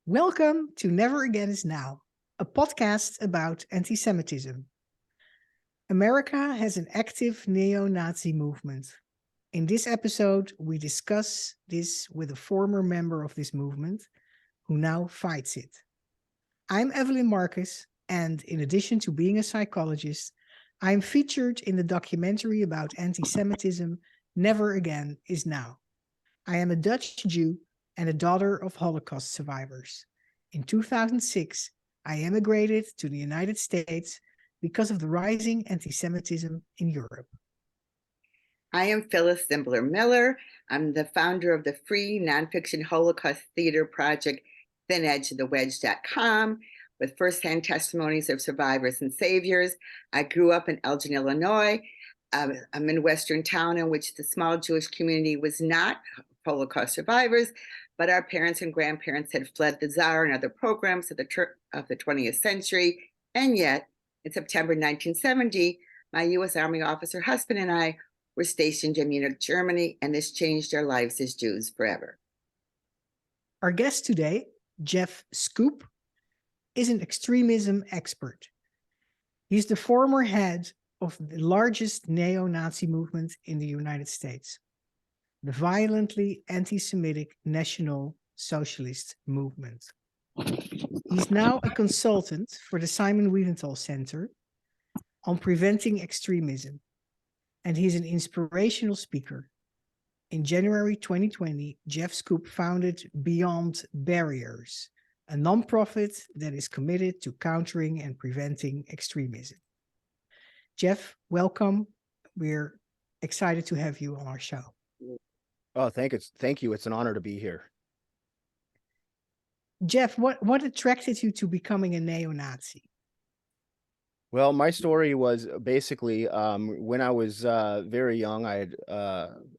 Welcome to Never Again Is Now, a podcast about anti-Semitism. America has an active neo-Nazi movement. In this episode, we discuss this with a former member of this movement who now fights it. I'm Evelyn Marcus, and in addition to being a psychologist, I'm featured in the documentary about anti-Semitism, Never Again Is Now. I am a Dutch Jew and a daughter of Holocaust survivors. In 2006, I emigrated to the United States because of the rising anti-Semitism in Europe. I am Phyllis Zimbler-Miller. I'm the founder of the free nonfiction Holocaust theater project, thinedgeofthewedge.com, with firsthand testimonies of survivors and saviors. I grew up in Elgin, Illinois, a Midwestern town in which the small Jewish community was not Holocaust survivors, but our parents and grandparents had fled the Tsar and other programs of the 20th century. And yet, in September 1970, my U.S. Army officer husband and I were stationed in Munich, Germany, and this changed our lives as Jews forever. Our guest today, Jeff Schoep, is an extremism expert. He's the former head of the largest neo-Nazi movement in the United States, the violently anti-Semitic National Socialist Movement. He's now a consultant for the Simon Wiesenthal Center on preventing extremism, and he's an inspirational speaker. In January 2020, Jeff Schoep founded Beyond Barriers, a nonprofit that is committed to countering and preventing extremism. Jeff, welcome. We're excited to have you on our show. Oh, thank you. It's an honor to be here. Jeff, what attracted you to becoming a neo-Nazi? Well, my story was basically when I was very young, I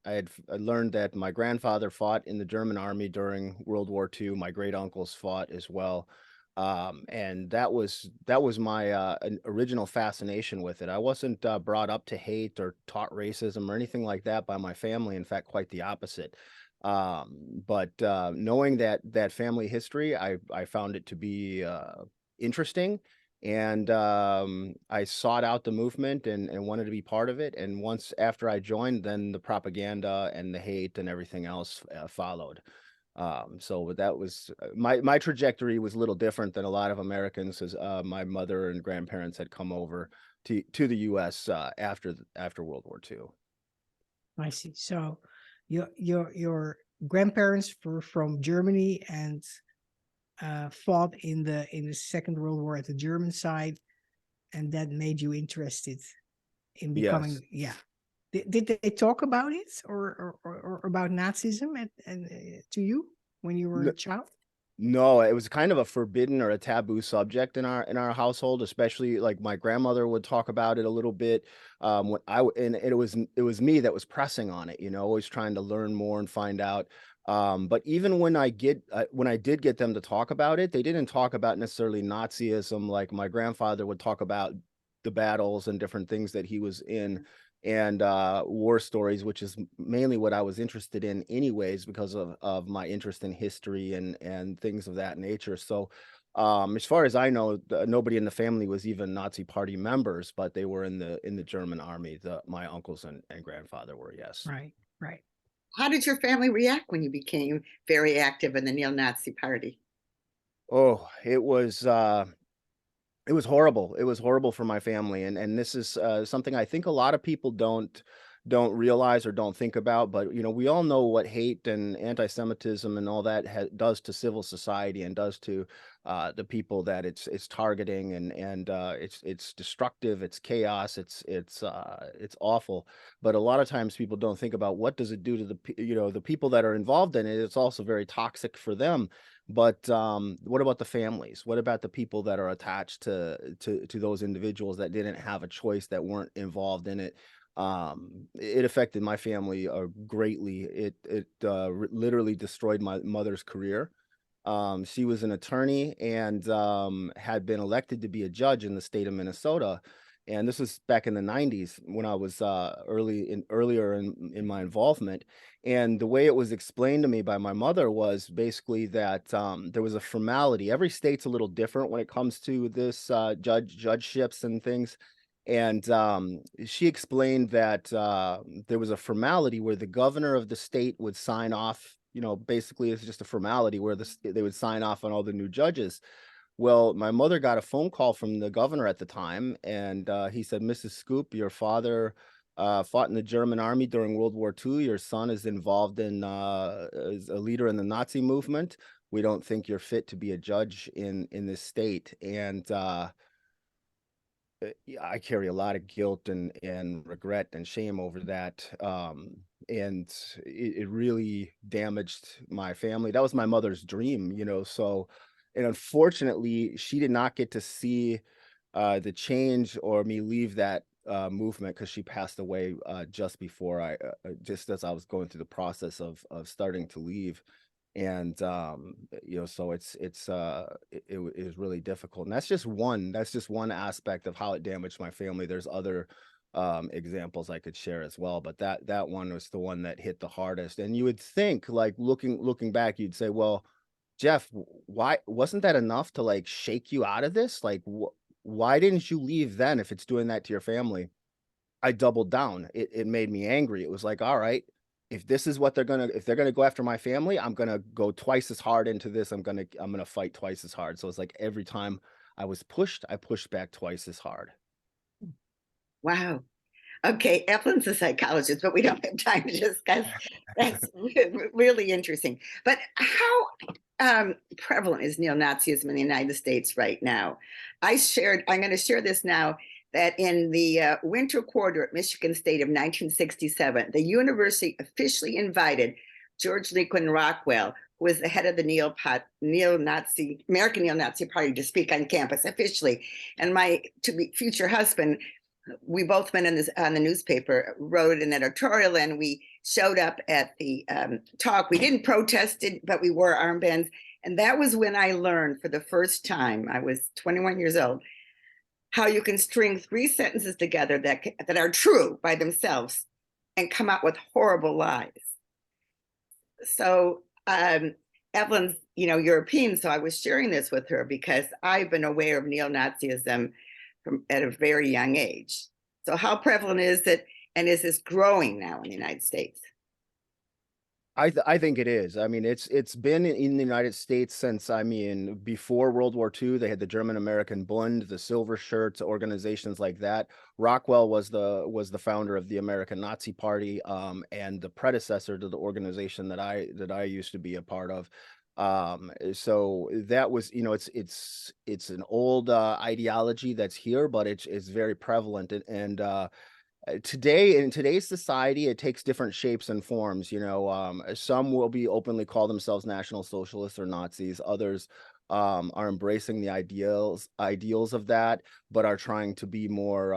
had learned that my grandfather fought in the German army during World War II. My great uncles fought as well, and that was my original fascination with it. I wasn't brought up to hate or taught racism or anything like that by my family. In fact, quite the opposite. But knowing that family history, I found it to be interesting. And I sought out the movement and wanted to be part of it. And once after I joined, then the propaganda and the hate and everything else followed. So that was my trajectory was a little different than a lot of Americans, as my mother and grandparents had come over to the U.S. After World War II. I see. So your grandparents were from Germany and fought in the Second World War at the German side, and that made you interested in becoming. Yes. Yeah. Did they talk about it or about Nazism to you when you were a child? No, it was kind of a forbidden or a taboo subject in our household, especially like my grandmother would talk about it a little bit. And it was me that was pressing on it, always trying to learn more and find out. But even when I did get them to talk about it, they didn't talk about necessarily Nazism. Like my grandfather would talk about the battles and different things that he was in, and war stories, which is mainly what I was interested in anyways, because of my interest in history and things of that nature. So as far as I know, nobody in the family was even Nazi party members, but they were in the German army. My uncles and grandfather were, yes. Right. How did your family react when you became very active in the neo-Nazi party? Oh, it was horrible. It was horrible for my family. And this is something I think a lot of people don't realize or don't think about. But, we all know what hate and anti-Semitism and all that does to civil society and does to the people that it's targeting. And it's destructive. It's chaos. It's awful. But a lot of times people don't think about what does it do to the people that are involved in it. It's also very toxic for them. But what about the families? What about the people that are attached to those individuals that didn't have a choice, that weren't involved in it? It affected my family greatly. It literally destroyed my mother's career. She was an attorney and had been elected to be a judge in the state of Minnesota. And this was back in the 90s when I was earlier in my involvement. And the way it was explained to me by my mother was basically that there was a formality. Every state's a little different when it comes to this judgeships and things. And she explained that there was a formality where the governor of the state would sign off. Basically, it's just a formality where they would sign off on all the new judges. Well, my mother got a phone call from the governor at the time, and he said, "Mrs. Schoep, your father fought in the German army during World War II. Your son is involved as a leader in the Nazi movement. We don't think you're fit to be a judge in this state." And yeah, I carry a lot of guilt and regret and shame over that. And it really damaged my family. That was my mother's dream, so, and unfortunately, she did not get to see the change or me leave that movement because she passed away just before just as I was going through the process of starting to leave. And so it is really difficult, and that's just one aspect of how it damaged my family. There's other examples I could share as well, but that one was the one that hit the hardest. And you would think, like, looking back, you'd say, well, Jeff, why wasn't that enough to like shake you out of this? Like, why didn't you leave then if it's doing that to your family? I doubled down. It made me angry. It was like, all right, if this is what if they're gonna go after my family, I'm gonna go twice as hard into this. I'm gonna fight twice as hard. So it's like every time I was pushed, I pushed back twice as hard. Wow. Okay, Evelyn's a psychologist, but we don't have time to discuss. That's really interesting. But how prevalent is neo-Nazism in the United States right now? I'm going to share this now, that in the winter quarter at Michigan State of 1967, the university officially invited George Lincoln Rockwell, who was the head of the neo-Nazi, American neo-Nazi party, to speak on campus officially. And my future husband, we both went on the newspaper, wrote an editorial, and we showed up at the talk. We didn't protest it, but we wore armbands. And that was when I learned for the first time, I was 21 years old, how you can string 3 sentences together that are true by themselves and come out with horrible lies. So Evelyn's, European, so I was sharing this with her because I've been aware of neo-Nazism at a very young age. So how prevalent is it, and is this growing now in the United States? I think it is. I mean, it's been in the United States since, before World War II. They had the German American Bund, the Silver Shirts, organizations like that. Rockwell was the founder of the American Nazi Party, and the predecessor to the organization that I used to be a part of. So that was, it's an old ideology that's here, but it's very prevalent. And today, in today's society, it takes different shapes and forms. Some will be openly call themselves National Socialists or Nazis. Others are embracing the ideals of that, but are trying to be more,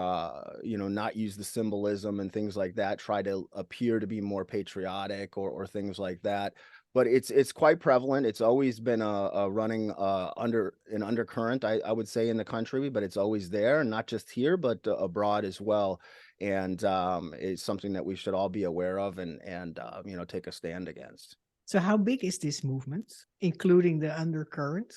not use the symbolism and things like that. Try to appear to be more patriotic or things like that. But it's quite prevalent. It's always been a running undercurrent, I would say, in the country, but it's always there, not just here, but abroad as well. And it's something that we should all be aware of and take a stand against. So how big is this movement, including the undercurrent?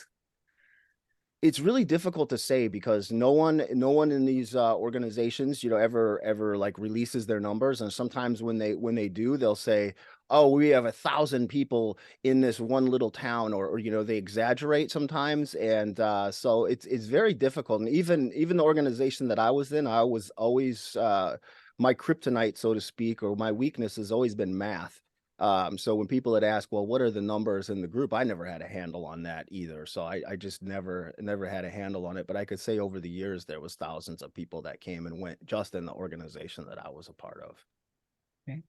It's really difficult to say because no one in these organizations, ever like releases their numbers. And sometimes when they do, they'll say, "Oh, we have 1,000 people in this one little town," or they exaggerate sometimes. And so it's very difficult. And even the organization that I was in, I was always my kryptonite, so to speak, or my weakness has always been math. So when people had asked, well, what are the numbers in the group? I never had a handle on that either. So I just never had a handle on it. But I could say over the years, there was thousands of people that came and went just in the organization that I was a part of. Okay.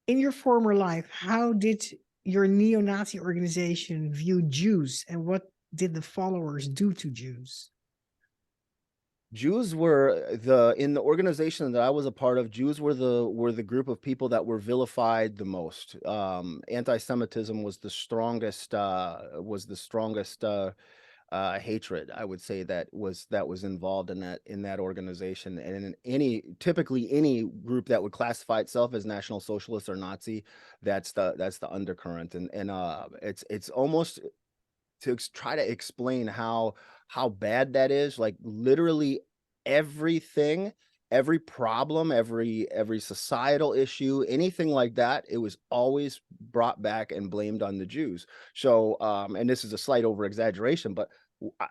In your former life, how did your neo-Nazi organization view Jews, and what did the followers do to Jews? Jews were in the organization that I was a part of. Jews were the group of people that were vilified the most. Anti-Semitism was the strongest hatred, I would say, that was involved in that organization. And in typically any group that would classify itself as National Socialist or Nazi, that's the undercurrent. And it's almost to try to explain how bad that is. Like literally everything, every problem, every societal issue, anything like that, it was always brought back and blamed on the Jews. So and this is a slight over exaggeration, but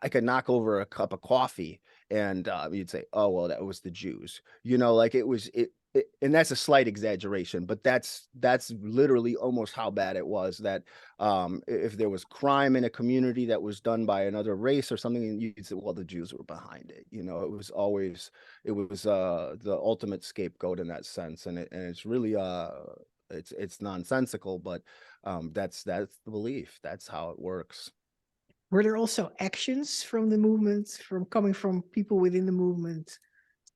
I could knock over a cup of coffee and you'd say, oh well, that was the Jews, like and that's a slight exaggeration, but that's literally almost how bad it was. That if there was crime in a community that was done by another race or something, you'd say, well, the Jews were behind it. It was always, it was the ultimate scapegoat in that sense. And it's really it's nonsensical, but that's the belief. That's how it works. Were there also actions from the movement, coming from people within the movement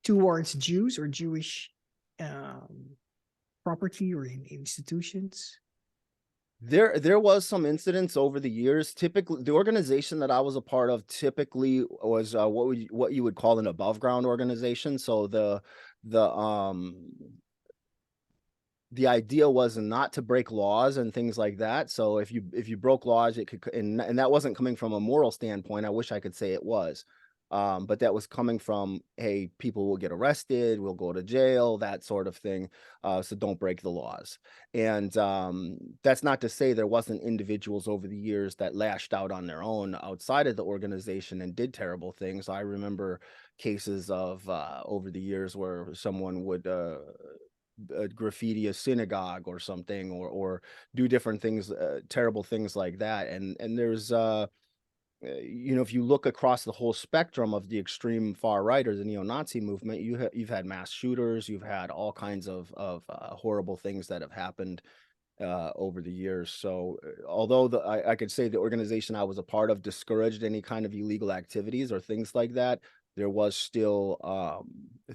towards Jews or Jewish property or in institutions? There was some incidents over the years. Typically, the organization that I was a part of typically was what you would call an above ground organization. So the idea was not to break laws and things like that. So if you broke laws, it could, and that wasn't coming from a moral standpoint. I wish I could say it was, but that was coming from, hey, people will get arrested, we'll go to jail, that sort of thing. So don't break the laws. And that's not to say there wasn't individuals over the years that lashed out on their own outside of the organization and did terrible things. I remember cases of over the years where someone would graffiti a synagogue or something, or do different things, terrible things like that. And there's if you look across the whole spectrum of the extreme far right or the neo-Nazi movement, you've had mass shooters, you've had all kinds of horrible things that have happened over the years. So although I could say the organization I was a part of discouraged any kind of illegal activities or things like that, there was still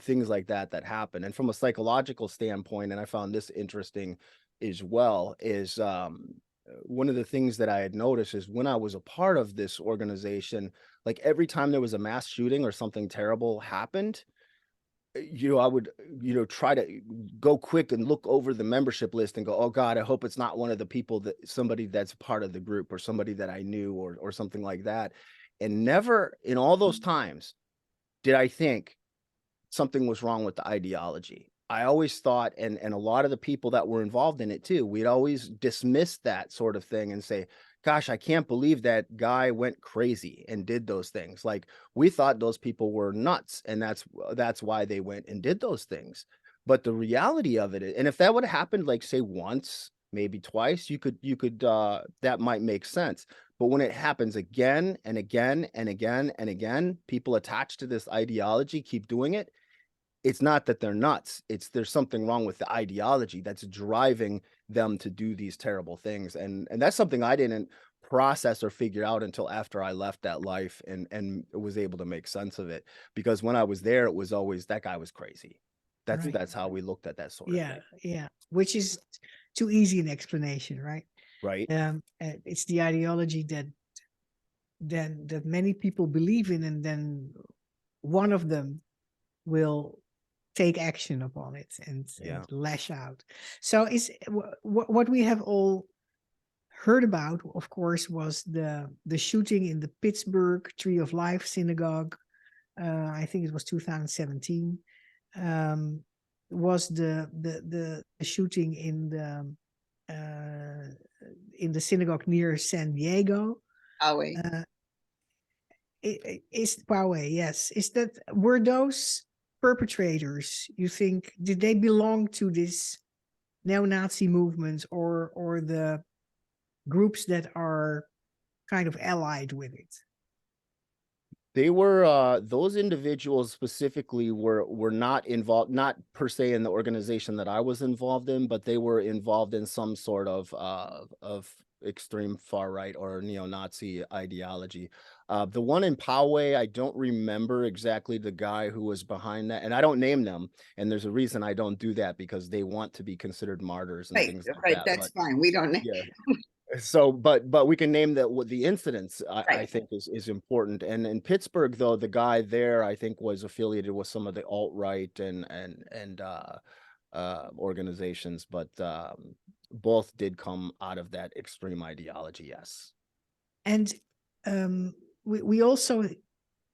things like that happened. And from a psychological standpoint, and I found this interesting as well, is one of the things that I had noticed is when I was a part of this organization, like every time there was a mass shooting or something terrible happened, I would, try to go quick and look over the membership list and go, oh God, I hope it's not one of the people somebody that's part of the group or somebody that I knew or something like that. And never in all those times did I think something was wrong with the ideology. I always thought, and a lot of the people that were involved in it too, we'd always dismiss that sort of thing and say, gosh, I can't believe that guy went crazy and did those things. Like we thought those people were nuts, and that's why they went and did those things. But the reality of it, and if that would have happened, like say once, maybe twice, you could that might make sense. But when it happens again and again and again and again, people attached to this ideology keep doing it. It's not that they're nuts. There's something wrong with the ideology that's driving them to do these terrible things. And that's something I didn't process or figure out until after I left that life and was able to make sense of it. Because when I was there, it was always that guy was crazy. That's how we looked at that sort of thing. Yeah. Which is too easy an explanation, right? Right. It's the ideology that many people believe in, and then one of them will take action upon it and lash out. So is what we have all heard about, of course, was the shooting in the Pittsburgh Tree of Life synagogue. I think it was 2017. Was the shooting in the synagogue near San Diego? Poway. Is Poway? Yes. Were those perpetrators, you think, did they belong to this neo-Nazi movement or the groups that are kind of allied with it? They were those individuals specifically were not involved, not per se in the organization that I was involved in, but they were involved in some sort of extreme far right or neo-Nazi ideology. The one in Poway, I don't remember exactly the guy who was behind that, and I don't name them. And there's a reason I don't do that, because they want to be considered martyrs and things like that. Right, that's fine. We don't. Yeah. So, but we can name that what the incidents I Right. think is important. And in Pittsburgh, though, the guy there I think was affiliated with some of the alt-right and organizations, but both did come out of that extreme ideology. Yes. And we also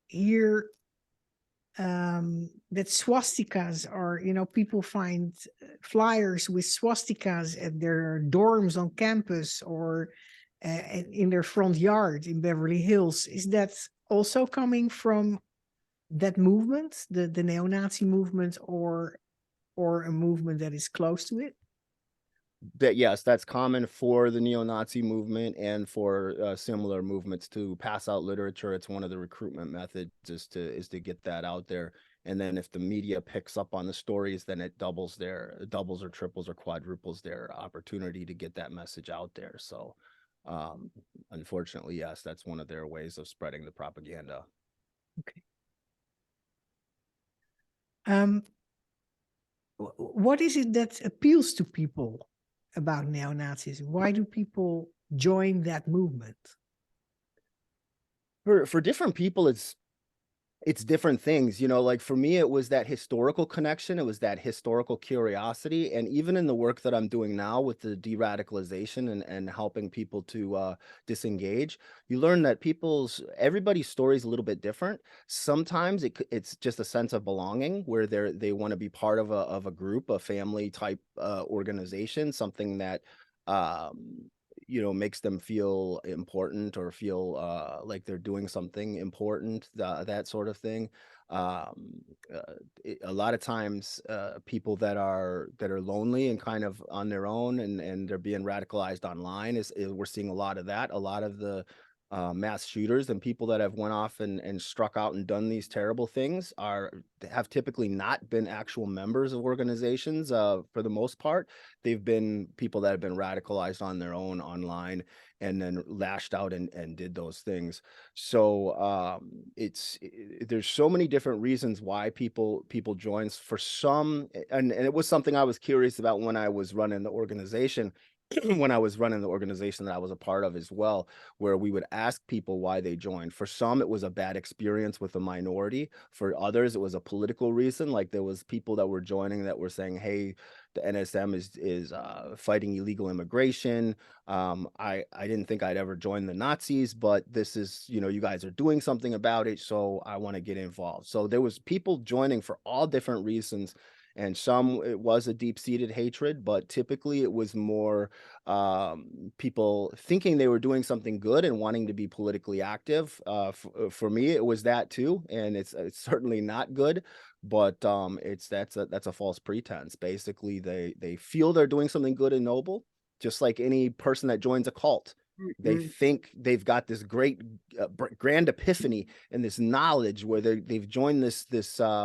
hear that swastikas are, people find flyers with swastikas at their dorms on campus or in their front yard in Beverly Hills. Is that also coming from that movement, the neo-Nazi movement, or a movement that is close to it? That yes, that's common for the neo-Nazi movement and for similar movements to pass out literature. It's one of the recruitment methods is to get that out there. And then if the media picks up on the stories, then it doubles or triples or quadruples their opportunity to get that message out there. So unfortunately, yes, that's one of their ways of spreading the propaganda. Okay. What is it that appeals to people about neo-Nazism? Why do people join that movement? For different people, it's different things, like for me, it was that historical connection. It was that historical curiosity. And even in the work that I'm doing now with the de-radicalization and helping people to disengage, you learn that everybody's story is a little bit different. Sometimes it's just a sense of belonging where they want to be part of a group, a family type organization, something that makes them feel important or feel like they're doing something important, that sort of thing. A lot of times people that are lonely and kind of on their own and they're being radicalized online we're seeing a lot of that. A lot of the mass shooters and people that have went off and struck out and done these terrible things have typically not been actual members of organizations. For the most part, they've been people that have been radicalized on their own online and then lashed out and did those things. So there's so many different reasons why people join. For some, and it was something I was curious about when I was running the organization. When I was running the organization that I was a part of as well, where we would ask people why they joined. For some, it was a bad experience with a minority. For others, it was a political reason. Like there was people that were joining that were saying, hey, the NSM is fighting illegal immigration. I didn't think I'd ever join the Nazis, but this is, you guys are doing something about it, so I want to get involved. So there was people joining for all different reasons. And some, it was a deep-seated hatred, but typically it was more people thinking they were doing something good and wanting to be politically active. For me, it was that too, and it's certainly not good. But that's a false pretense. Basically, they feel they're doing something good and noble, just like any person that joins a cult. They think they've got this great grand epiphany and this knowledge where they've joined this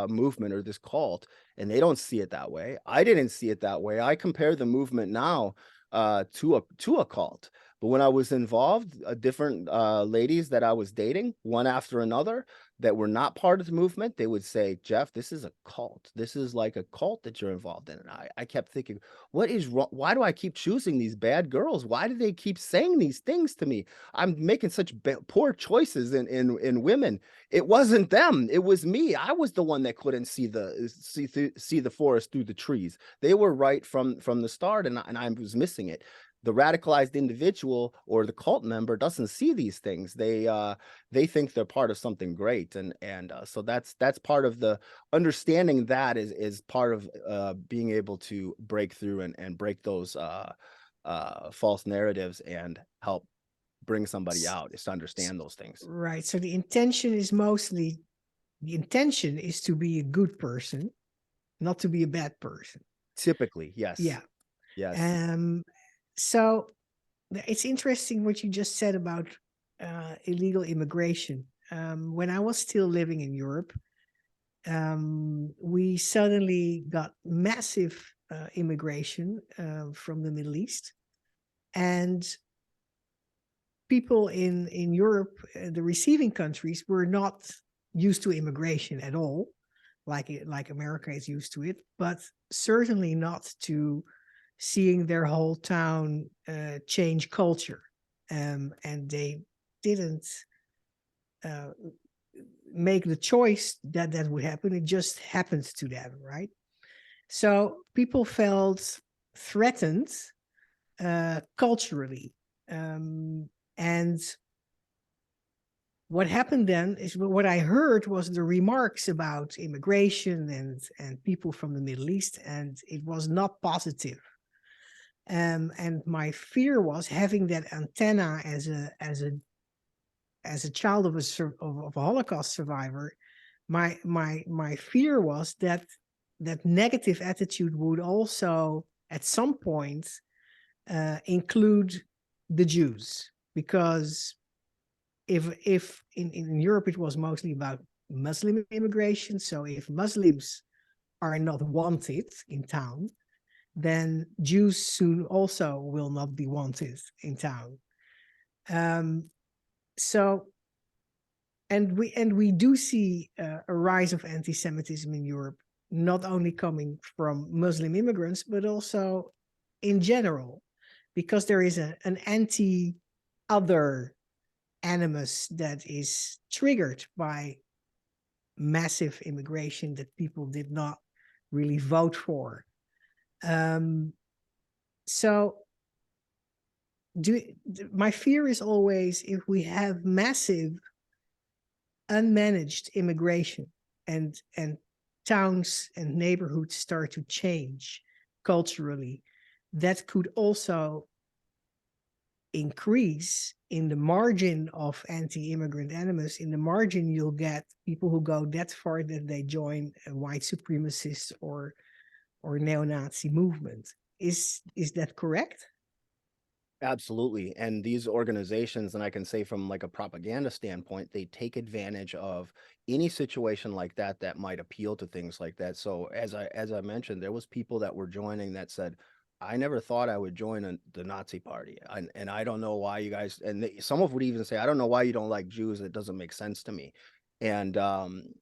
movement or this cult, and they don't see it that way. I didn't see it that way. I compare the movement now to a cult. But when I was involved, different ladies that I was dating, one after another, that were not part of the movement, they would say, Jeff, this is a cult. This is like a cult that you're involved in. And I kept thinking, what is wrong? Why do I keep choosing these bad girls? Why do they keep saying these things to me? I'm making such poor choices in women. It wasn't them. It was me. I was the one that couldn't see the forest through the trees. They were right from the start, and I was missing it. The radicalized individual or the cult member doesn't see these things. They think they're part of something great, and so that's part of the understanding. That is part of being able to break through and break those false narratives and help bring somebody out, is to understand those things. Right. So the intention is to be a good person, not to be a bad person. Typically, yes. Yeah. Yes. So it's interesting what you just said about illegal immigration. When I was still living in Europe, we suddenly got massive immigration from the Middle East, and people in Europe, the receiving countries, were not used to immigration at all, like America is used to it, but certainly not to seeing their whole town change culture. And they didn't make the choice that that would happen. It just happened to them, right? So people felt threatened culturally. And what happened then is, what I heard was the remarks about immigration and people from the Middle East, and it was not positive. And my fear was, having that antenna as a child of a Holocaust survivor, my fear was that that negative attitude would also at some point include the Jews, because if in Europe it was mostly about Muslim immigration. So if Muslims are not wanted in town, then Jews soon also will not be wanted in town. So, and we do see a rise of anti-Semitism in Europe, not only coming from Muslim immigrants, but also in general, because there is an anti-other animus that is triggered by massive immigration that people did not really vote for. So my fear is always, if we have massive unmanaged immigration and towns and neighborhoods start to change culturally, that could also increase in the margin of anti-immigrant animus. In the margin, you'll get people who go that far that they join a white supremacist or neo-Nazi movement. Is that correct? Absolutely. And these organizations, and I can say from like a propaganda standpoint, they take advantage of any situation like that that might appeal to things like that. So as I mentioned, there was people that were joining that said, I never thought I would join the Nazi party. And I don't know why you guys, and some of would even say, I don't know why you don't like Jews. It doesn't make sense to me. And,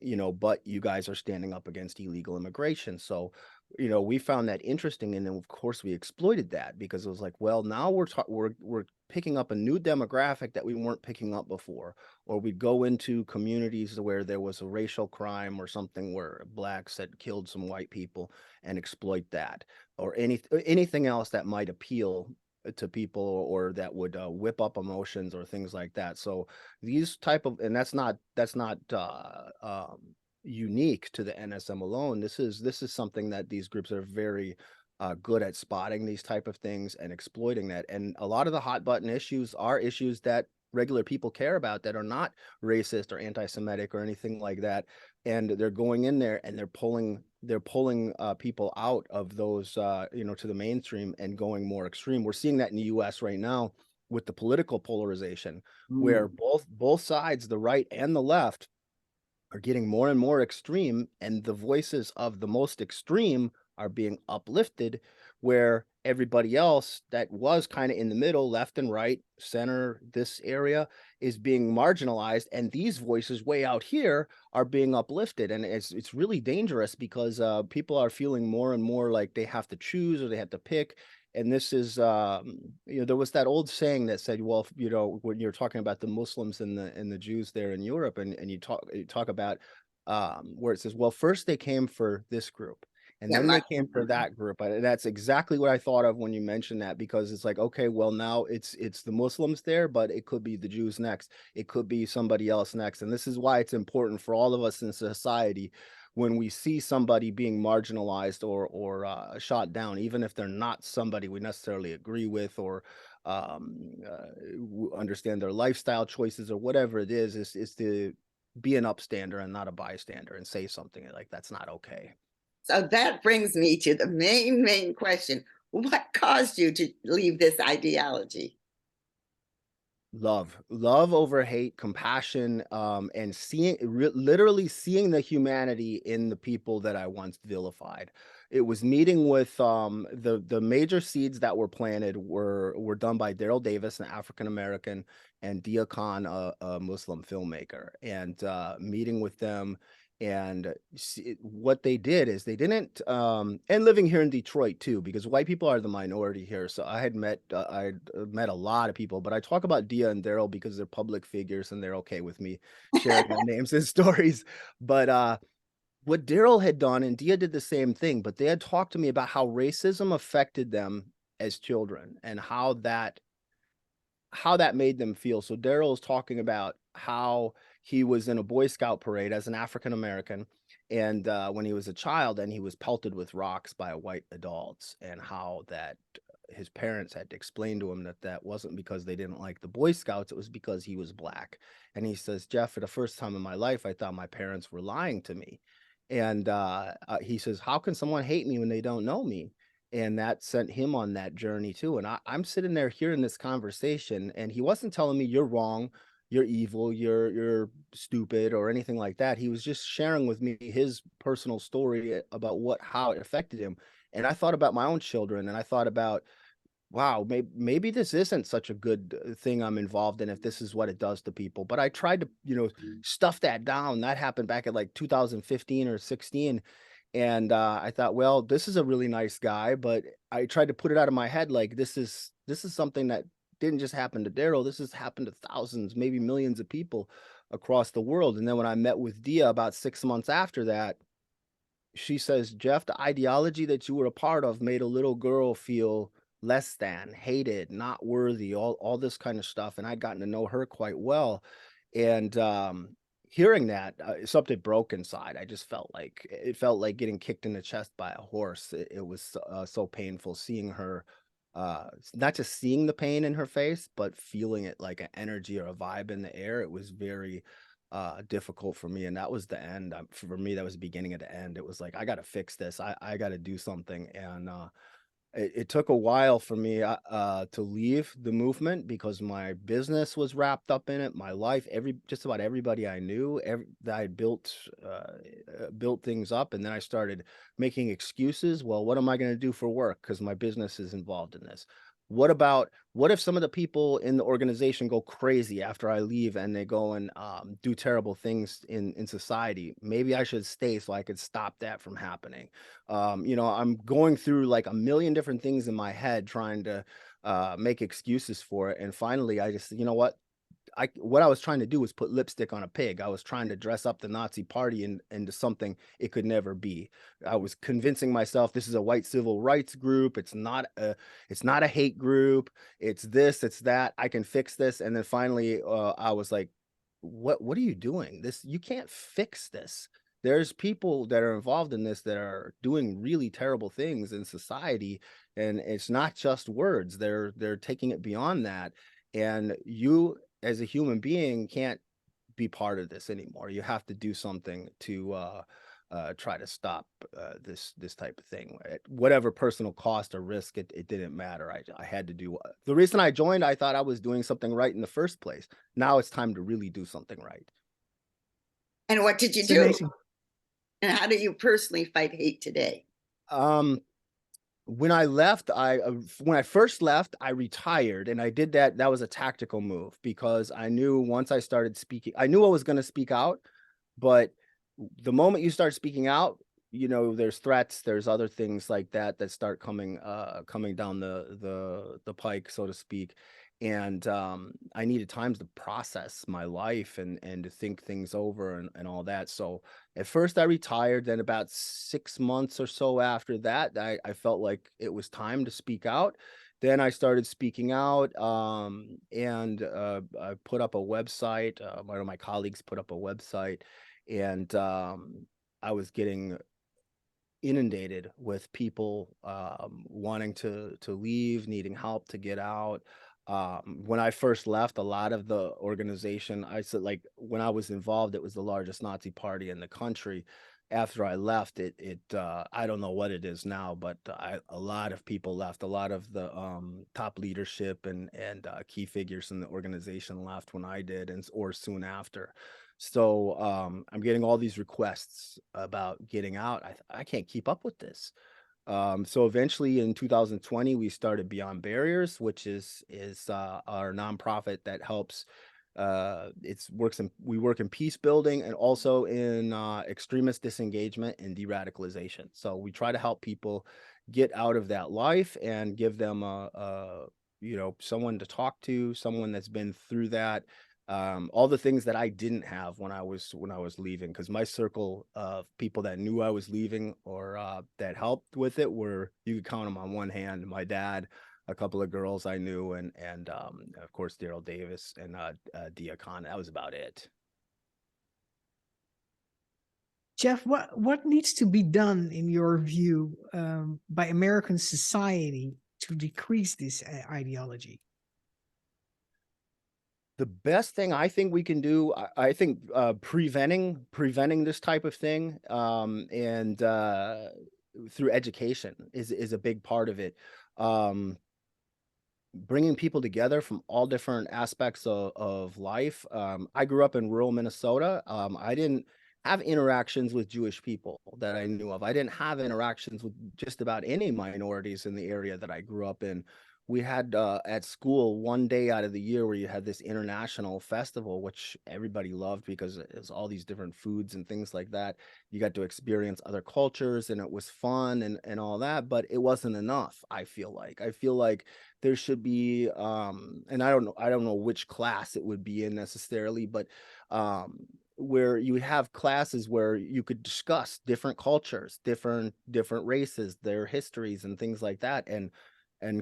you know, but you guys are standing up against illegal immigration. So, you know, we found that interesting, and then of course we exploited that, because it was like, well, now we're picking up a new demographic that we weren't picking up before. Or we'd go into communities where there was a racial crime or something where blacks had killed some white people and exploit that, or anything else that might appeal to people, or that would whip up emotions or things like that. So these type of, and that's not unique to the NSM alone. This is something that these groups are very good at spotting these type of things and exploiting that. And a lot of the hot button issues are issues that regular people care about, that are not racist or anti-Semitic or anything like that. And they're going in there and they're pulling people out of those, you know, to the mainstream and going more extreme. We're seeing that in the U.S. right now with the political polarization, where both sides, the right and the left, are getting more and more extreme, and the voices of the most extreme are being uplifted, where everybody else that was kind of in the middle, left and right, center, this area, is being marginalized, and these voices way out here are being uplifted. And it's really dangerous, because people are feeling more and more like they have to choose, or they have to pick. And this is, you know, there was that old saying that said, well, you know, when you're talking about the Muslims and the Jews there in Europe, and you talk about where it says, well, first they came for this group, and Yeah, then they came for that group. And that's exactly what I thought of when you mentioned that, because it's like, okay, well, now it's the Muslims there, but it could be the Jews next. It could be somebody else next. And this is why it's important for all of us in society, when we see somebody being marginalized or shot down, even if they're not somebody we necessarily agree with, or understand their lifestyle choices, or whatever it is to be an upstander and not a bystander, and say something like, that's not okay. so that brings me to the main question. What caused you to leave this ideology? Love over hate, compassion, and literally seeing the humanity in the people that I once vilified. It was meeting with the major seeds that were planted were done by Daryl Davis, an African American, and Dia Khan, a Muslim filmmaker, and meeting with them And what they did is they didn't, and living here in Detroit too, because white people are the minority here. So I had met, met a lot of people, but I talk about Dia and Daryl because they're public figures and they're okay with me sharing their names and stories. But what Daryl had done, and Dia did the same thing, but they had talked to me about how racism affected them as children and how that made them feel. So Daryl is talking about how he was in a Boy Scout parade as an African American, and when he was a child, and he was pelted with rocks by white adults, and how that his parents had to explain to him that that wasn't because they didn't like the Boy Scouts, it was because he was black. And he says, Jeff, for the first time in my life, I thought my parents were lying to me. And he says, how can someone hate me when they don't know me? And that sent him on that journey too. And I'm sitting there hearing this conversation, and he wasn't telling me you're wrong, you're evil, you're stupid or anything like that. He was just sharing with me his personal story about how it affected him. And I thought about my own children, and I thought about, wow, maybe this isn't such a good thing I'm involved in if this is what it does to people. But I tried to, stuff that down. That happened back at like 2015 or 16. And I thought, well, this is a really nice guy, but I tried to put it out of my head like this is something that didn't just happen to Daryl. This has happened to thousands, maybe millions of people across the world. And then when I met with Dia about 6 months after that, she says, Jeff, the ideology that you were a part of made a little girl feel less than, hated, not worthy, all this kind of stuff. And I'd gotten to know her quite well. And hearing that, something broke inside. I just felt like getting kicked in the chest by a horse. It was so painful seeing her, not just seeing the pain in her face, but feeling it like an energy or a vibe in the air. It was very difficult for me, and that was the end. For me, that was the beginning of the end. It was like, I got to fix this. I got to do something. And it took a while for me to leave the movement because my business was wrapped up in it. My life, just about everybody I knew, that I built things up, and then I started making excuses. Well, what am I going to do for work? Because my business is involved in this. What if some of the people in the organization go crazy after I leave and they go and do terrible things in society? Maybe I should stay so I could stop that from happening. I'm going through like a million different things in my head trying to make excuses for it. And finally, I just, what I was trying to do was put lipstick on a pig. I was trying to dress up the Nazi party into something it could never be. I was convincing myself this is a white civil rights group. It's not a hate group. It's this, it's that. I can fix this. And then finally, I was like, what are you doing? You can't fix this. There's people that are involved in this that are doing really terrible things in society, and it's not just words. They're taking it beyond that. And you, as a human being, can't be part of this anymore. You have to do something to try to stop this type of thing at whatever personal cost or risk. It didn't matter. I had to do the reason I joined. I thought I was doing something right in the first place. Now it's time to really do something right. And what did you It's do? amazing. And how do you personally fight hate today? When I first left, I retired, and I did that. That was a tactical move because I knew once I started speaking, I knew I was going to speak out, but the moment you start speaking out, there's threats, there's other things like that that start coming down the pike, so to speak. And I needed time to process my life and to think things over and all that. So at first I retired, then about 6 months or so after that, I felt like it was time to speak out. Then I started speaking out, and I put up a website. One of my colleagues put up a website, and I was getting inundated with people wanting to leave, needing help to get out. When I first left, a lot of the organization, I said, like, when I was involved, it was the largest Nazi party in the country. After I left, I don't know what it is now, but a lot of people left. A lot of the top leadership and key figures in the organization left when I did, or soon after. So I'm getting all these requests about getting out. I can't keep up with this. So eventually in 2020, we started Beyond Barriers, which is our nonprofit that helps we work in peace building and also in extremist disengagement and de-radicalization. So we try to help people get out of that life and give them someone to talk to, someone that's been through that. All the things that I didn't have when I was leaving, because my circle of people that knew I was leaving or that helped with it you could count them on one hand. My dad, a couple of girls I knew, and of course Daryl Davis and Dia Khan. That was about it. Jeff, what needs to be done in your view by American society to decrease this ideology? The best thing I think we can do, I think preventing this type of thing, and through education is a big part of it. Bringing people together from all different aspects of life. I grew up in rural Minnesota. I didn't have interactions with Jewish people that I knew of. I didn't have interactions with just about any minorities in the area that I grew up in. We had at school one day out of the year where you had this international festival, which everybody loved because it was all these different foods and things like that. You got to experience other cultures and it was fun and all that, but it wasn't enough. I feel like there should be and I don't know which class it would be in necessarily, but where you would have classes where you could discuss different cultures, different races, their histories and things like that, and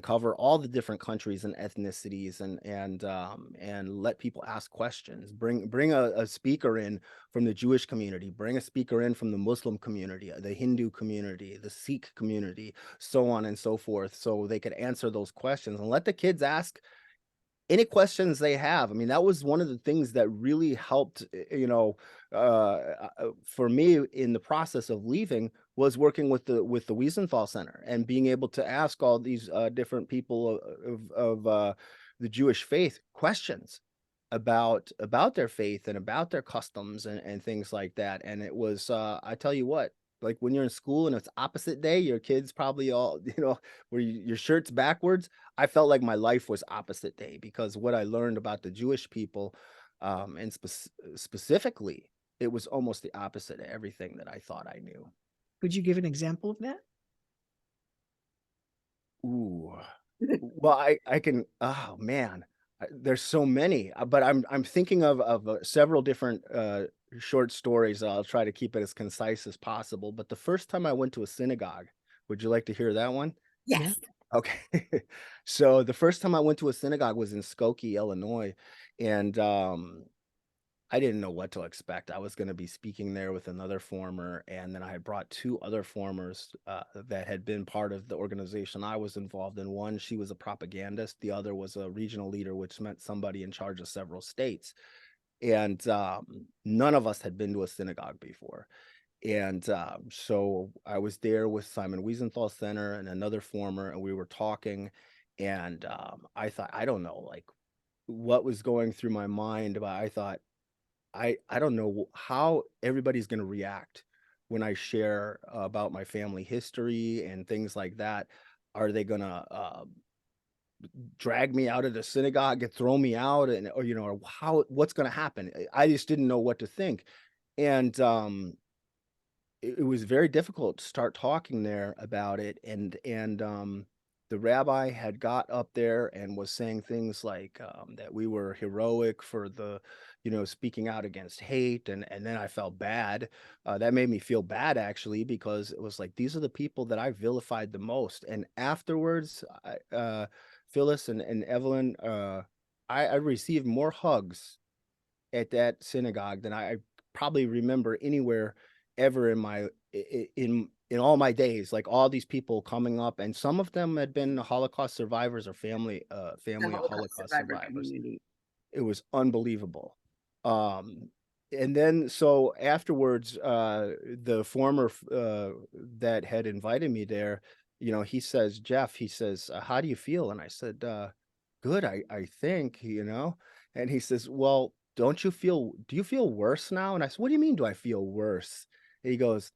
cover all the different countries and ethnicities and let people ask questions. Bring a speaker in from the Jewish community, bring a speaker in from the Muslim community, the Hindu community, the Sikh community, so on and so forth, so they could answer those questions and let the kids ask any questions they have. I mean, that was one of the things that really helped, for me in the process of leaving, was working with the Wiesenthal Center and being able to ask all these different people of the Jewish faith questions about their faith and about their customs and things like that. And it was, I tell you what, like when you're in school and it's opposite day, your kids probably all, where your shirt's backwards. I felt like my life was opposite day because what I learned about the Jewish people, and specifically, it was almost the opposite of everything that I thought I knew. Could you give an example of that? Ooh, well, I can. Oh man, there's so many, but I'm thinking of several different short stories. I'll try to keep it as concise as possible. But the first time I went to a synagogue, would you like to hear that one? Yes. Okay. So the first time I went to a synagogue was in Skokie, Illinois, and I didn't know what to expect. I was going to be speaking there with another former, and then I had brought two other formers that had been part of the organization I was involved in. One, she was a propagandist. The other was a regional leader, which meant somebody in charge of several states. And none of us had been to a synagogue before. And so I was there with Simon Wiesenthal Center and another former, and we were talking. And I thought, I don't know, like what was going through my mind, but I thought, I don't know how everybody's going to react when I share about my family history and things like that. Are they going to drag me out of the synagogue and throw me out, and or what's going to happen? I just didn't know what to think, and it was very difficult to start talking there about it, and the rabbi had got up there and was saying things like that we were heroic for the speaking out against hate, and then I felt bad. That made me feel bad actually, because it was like these are the people that I vilified the most. And afterwards, Phyllis and Evelyn, I received more hugs at that synagogue than I probably remember anywhere ever in my in all my days. Like all these people coming up, and some of them had been Holocaust survivors or family The of Holocaust Holocaust survivor survivors. community. It was unbelievable. Um, and then so afterwards, the former that had invited me there, he says, Jeff, he says, how do you feel? And I said, good, I think, and he says, well, do you feel worse now? And I said, what do you mean, do I feel worse? And he goes,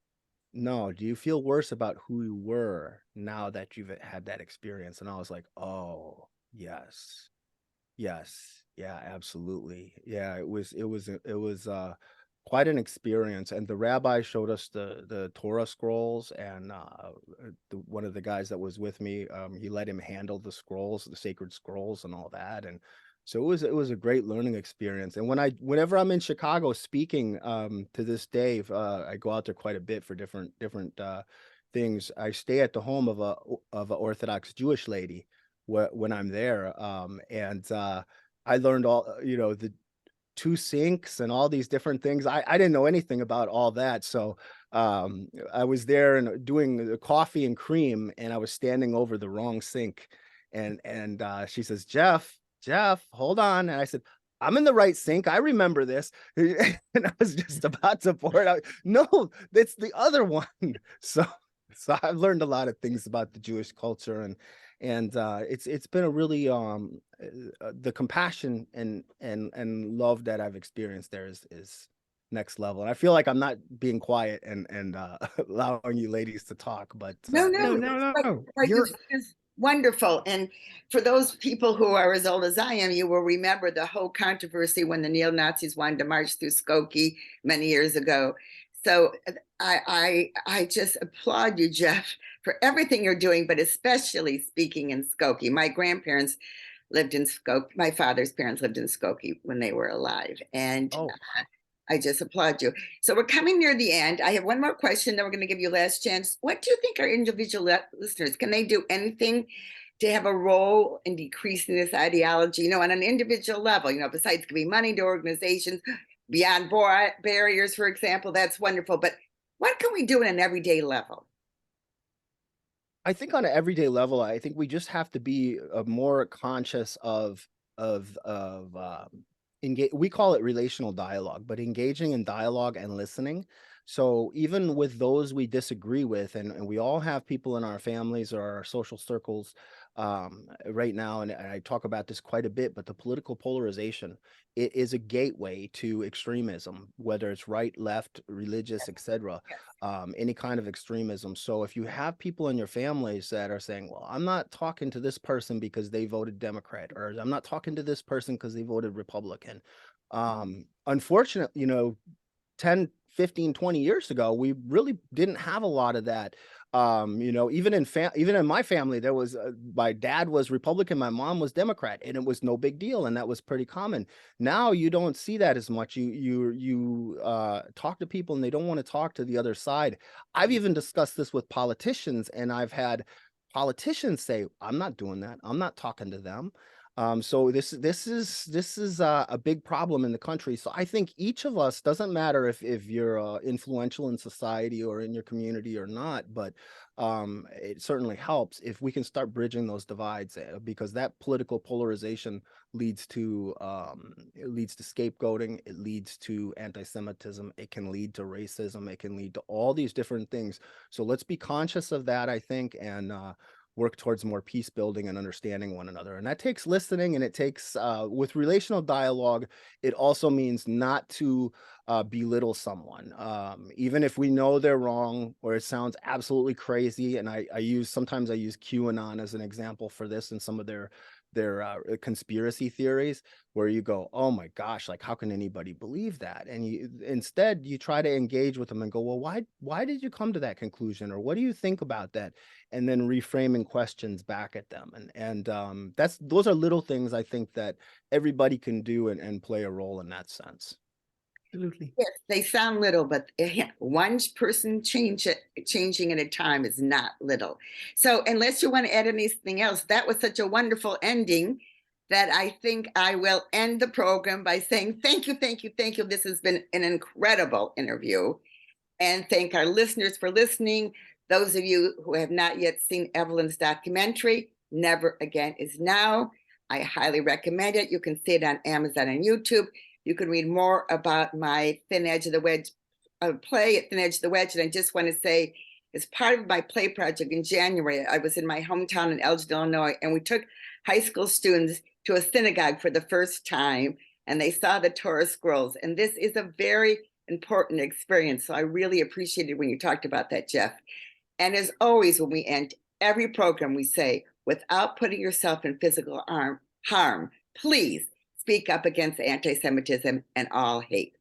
no, do you feel worse about who you were now that you've had that experience? And I was like, oh, yes. Yes. Yeah, absolutely. Yeah, it was quite an experience. And the rabbi showed us the Torah scrolls, and one of the guys that was with me, he let him handle the scrolls, the sacred scrolls and all that. And so it was a great learning experience. And whenever I'm in Chicago speaking, to this day, I go out there quite a bit for different things. I stay at the home of a Orthodox Jewish lady when I'm there. And I learned all, the two sinks and all these different things. I didn't know anything about all that. So I was there and doing the coffee and cream, and I was standing over the wrong sink. And she says, Jeff, hold on. And I said, I'm in the right sink. I remember this. And I was just about to pour it out. No, that's the other one. So I've learned a lot of things about the Jewish culture, and it's been a really the compassion and love that I've experienced there is next level. And I feel like I'm not being quiet and allowing you ladies to talk, but No, No, no, no, what, no. what you You're said is wonderful. And for those people who are as old as I am, you will remember the whole controversy when the neo-Nazis wanted to march through Skokie many years ago. So I just applaud you, Jeff, for everything you're doing, but especially speaking in Skokie. My grandparents lived in Skokie. My father's parents lived in Skokie when they were alive. And oh, I just applaud you. So we're coming near the end. I have one more question, then we're going to give you last chance. What do you think our individual listeners, can they do anything to have a role in decreasing this ideology, on an individual level, besides giving money to organizations, beyond barriers, for example, that's wonderful. But what can we do on an everyday level? I think on an everyday level, I think we just have to be more conscious of engage. We call it relational dialogue, but engaging in dialogue and listening. So even with those we disagree with, and we all have people in our families or our social circles right now, and I talk about this quite a bit, but the political polarization, it is a gateway to extremism, whether it's right, left, religious, etc. Yes. Any kind of extremism. So if you have people in your families that are saying, well, I'm not talking to this person because they voted Democrat, or I'm not talking to this person because they voted Republican. Unfortunately, 10, 15, 20 years ago, we really didn't have a lot of that. Even in my family, there was my dad was Republican, my mom was Democrat, and it was no big deal, and that was pretty common. Now you don't see that as much. You talk to people and they don't want to talk to the other side. I've even discussed this with politicians, and I've had politicians say, I'm not doing that. I'm not talking to them. So this is a big problem in the country. So I think each of us, doesn't matter if you're influential in society or in your community or not, but it certainly helps if we can start bridging those divides, because that political polarization leads to scapegoating, it leads to anti-Semitism, it can lead to racism, it can lead to all these different things. So let's be conscious of that, I think, and work towards more peace building and understanding one another. And that takes listening, and it takes, with relational dialogue, it also means not to belittle someone. Even if we know they're wrong or it sounds absolutely crazy. And sometimes I use QAnon as an example for this, and some of their conspiracy theories, where you go, oh my gosh, like how can anybody believe that? And instead you try to engage with them and go, well, why did you come to that conclusion, or what do you think about that? And then reframing questions back at them. And those are little things I think that everybody can do and play a role in that sense. absolutely. Yes, they sound little, but one person changing at a time is not little. So unless you want to add anything else, that was such a wonderful ending that I think I will end the program by saying thank you, thank you, thank you. This has been an incredible interview. And thank our listeners for listening. Those of you who have not yet seen Evelyn's documentary, Never Again Is Now, I highly recommend it. You can see it on Amazon and YouTube. You can read more about my Thin Edge of the Wedge play at Thin Edge of the Wedge. And I just want to say, as part of my play project in January, I was in my hometown in Elgin, Illinois, and we took high school students to a synagogue for the first time, and they saw the Torah scrolls. And this is a very important experience. So I really appreciated when you talked about that, Jeff. And as always, when we end every program, we say, without putting yourself in physical harm, please speak up against anti-Semitism and all hate.